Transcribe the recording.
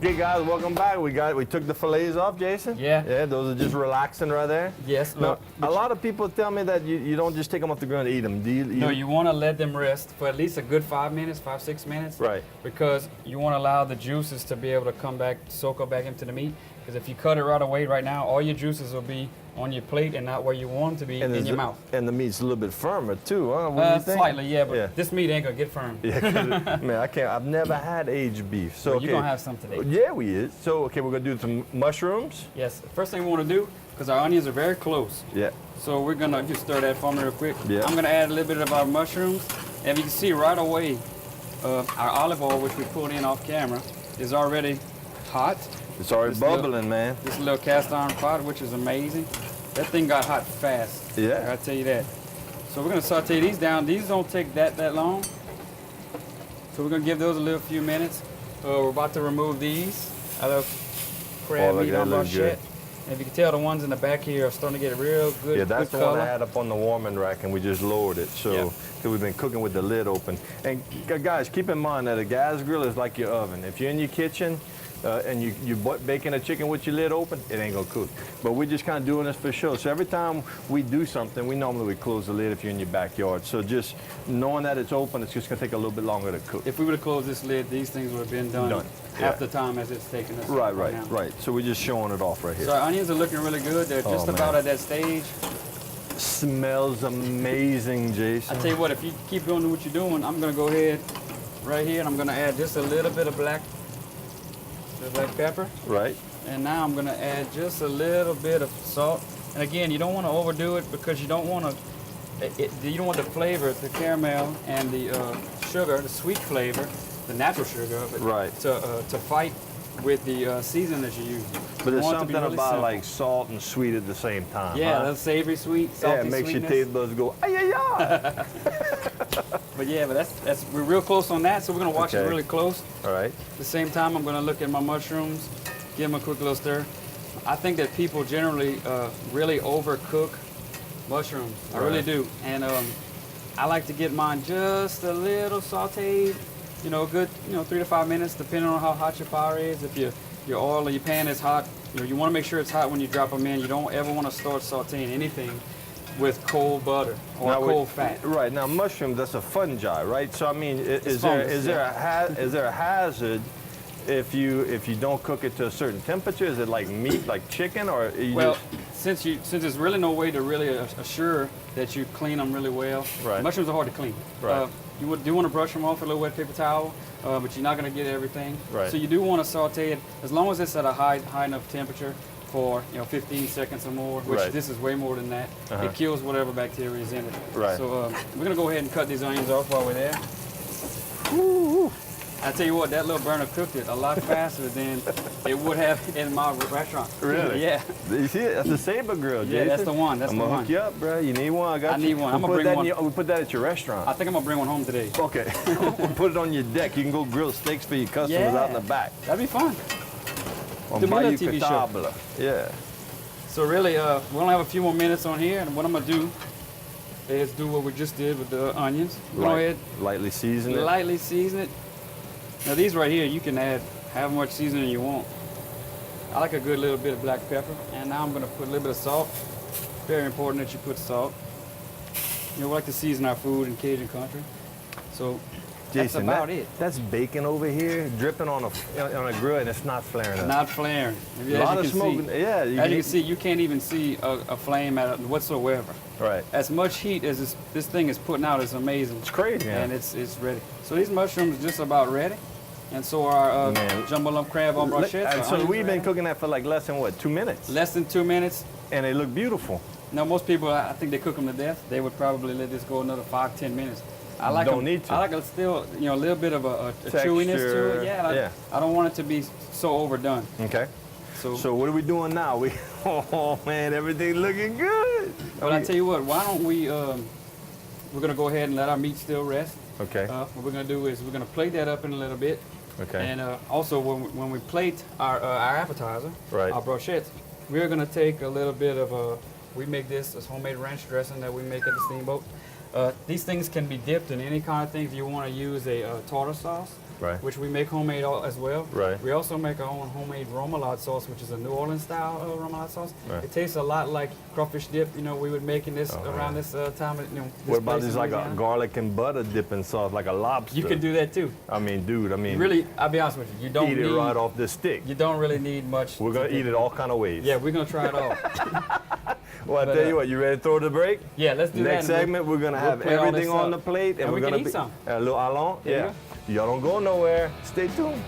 Okay, guys, welcome back. We took the fillets off, Jason. Yeah. Yeah, those are just relaxing right there. Yes. Now, a lot of people tell me that you don't just take them off the grill and eat them. Do you? No, you want to let them rest for at least a good 5 minutes, 6 minutes. Right. Because you want to allow the juices to be able to come back, soak up back into the meat. Because if you cut it right away, right now, all your juices will be on your plate and not where you want them to be, in your mouth. And the meat's a little bit firmer too, huh? What do you think? Slightly, yeah, but this meat ain't gonna get firm. Yeah, man, I can't. I've never had aged beef. So well, you're gonna have some today. Yeah, we is. So okay, we're gonna do some mushrooms. Yes. First thing we want to do, because our onions are very close. Yeah. So we're gonna just stir that for me real quick. Yeah. I'm gonna add a little bit of our mushrooms, and you can see right away, our olive oil, which we pulled in off camera, is already hot. It's already bubbling, man. This little cast iron pot, which is amazing. That thing got hot fast. Yeah. I tell you that. So we're gonna saute these down. These don't take that long. So we're gonna give those a little few minutes. We're about to remove these out of crab meat on brochette. And if you can tell, the ones in the back here are starting to get real good. Yeah, that's good the color. one I had up on the warming rack, and we just lowered it. So we've been cooking with the lid open. And guys, keep in mind that a gas grill is like your oven. If you're in your kitchen, and you're baking a chicken with your lid open, it ain't gonna cook. But we're just kind of doing this for show. So every time we do something, we normally close the lid if you're in your backyard. So just knowing that it's open, it's just gonna take a little bit longer to cook. If we would have closed this lid, these things would have been done. Half the time as it's taken us. Right. So we're just showing it off right here. So our onions are looking really good. They're just about at that stage. Smells amazing, Jason. I tell you what, if you keep doing what you're doing, I'm gonna go ahead right here and I'm gonna add just a little bit of black pepper. Right. And now I'm gonna add just a little bit of salt. And again, you don't want to overdo it because you don't want the flavor, the caramel and the sugar, the sweet flavor, the natural sugar of it, to fight with the seasoning that you're using. But there's something really about like salt and sweet at the same time. Yeah, the savory sweet, salty yeah, it makes sweetness. your taste buds go, ay, ay, ay. But we're real close on that, so we're gonna watch it really close. All right. At the same time, I'm gonna look at my mushrooms, give them a quick little stir. I think that people generally really overcook mushrooms. I really do. And I like to get mine just a little sauteed, a good 3 to 5 minutes, depending on how hot your fire is. If your oil or your pan is hot, you want to make sure it's hot when you drop them in. You don't ever want to start sauteing anything with cold butter or cold fat. Right. Now mushrooms, that's a fungi, right? So I mean, is there a hazard if you don't cook it to a certain temperature? Is it like meat, like chicken, or since there's really no way to really assure that you clean them really well, mushrooms are hard to clean. Right. You do want to brush them off with a little wet paper towel, but you're not going to get everything. Right. So you do want to saute it as long as it's at a high enough temperature for 15 seconds or more, which this is way more than that. It kills whatever bacteria is in it. Right. So we're going to go ahead and cut these onions off while we're there. Woo-hoo. I tell you what, that little burner cooked it a lot faster than it would have in my restaurant. Really? Yeah. You see it? That's the Sabre grill, Jason. Yeah, that's the one. I'm gonna hook you up, bro. You need one? I need one. I'm gonna bring one. We put that at your restaurant. I think I'm gonna bring one home today. Okay. We'll put it on your deck. You can go grill steaks for your customers out in the back. That'd be fun. On Bayou TV show. Yeah. So really, we only have a few more minutes on here, and what I'm gonna do is do what we just did with the onions. Go ahead. Lightly season it. Lightly season it. Now these right here, you can add however much seasoning you want. I like a good little bit of black pepper, and now I'm gonna put a little bit of salt. Very important that you put salt. We like to season our food in Cajun country. So Jason, that's about it. That's bacon over here, dripping on a grill, and it's not flaring up. Not flaring. A lot of smoke. Yeah. As you can see, you can't even see a flame at it whatsoever. Right. As much heat as this thing is putting out is amazing. It's crazy, man. And it's ready. So these mushrooms are just about ready. And so our jumbo lump crab en brochette. And so we've been cooking that for like less than what, 2 minutes? Less than 2 minutes. And they look beautiful. Now most people, I think they cook them to death. They would probably let this go another 5-10 minutes. I like don't need to. I like a still, a little bit of a chewiness to it. Yeah. I don't want it to be so overdone. Okay. So what are we doing now? Oh man, everything looking good. But I tell you what, why don't we? We're gonna go ahead and let our meat still rest. Okay. What we're gonna do is we're gonna plate that up in a little bit. Okay. And also when we plate our appetizer, our brochettes, we're gonna take a little bit of we make this homemade ranch dressing that we make at the steamboat. These things can be dipped in any kind of thing. If you want to use a tartar sauce, Right. which we make homemade as well. Right. We also make our own homemade remoulade sauce, which is a New Orleans style remoulade sauce. Right. It tastes a lot like crawfish dip. You know, we would make in this around this time. You know, this What about place this in like a Louisiana. garlic and butter dipping sauce, like a lobster? You can do that too. I mean, dude, Really, I'll be honest with you. You don't eat need it right off the stick. You don't really need much. We're gonna eat it all kind of ways. Yeah, we're gonna try it all. Well, I But, tell you what, you ready to throw the break? Yeah, let's do Next that. and segment, we're gonna we'll have plate all everything this on up. the plate, And we're we can gonna eat be some. a little allon. There you Yeah. Y'all don't go nowhere. Stay tuned.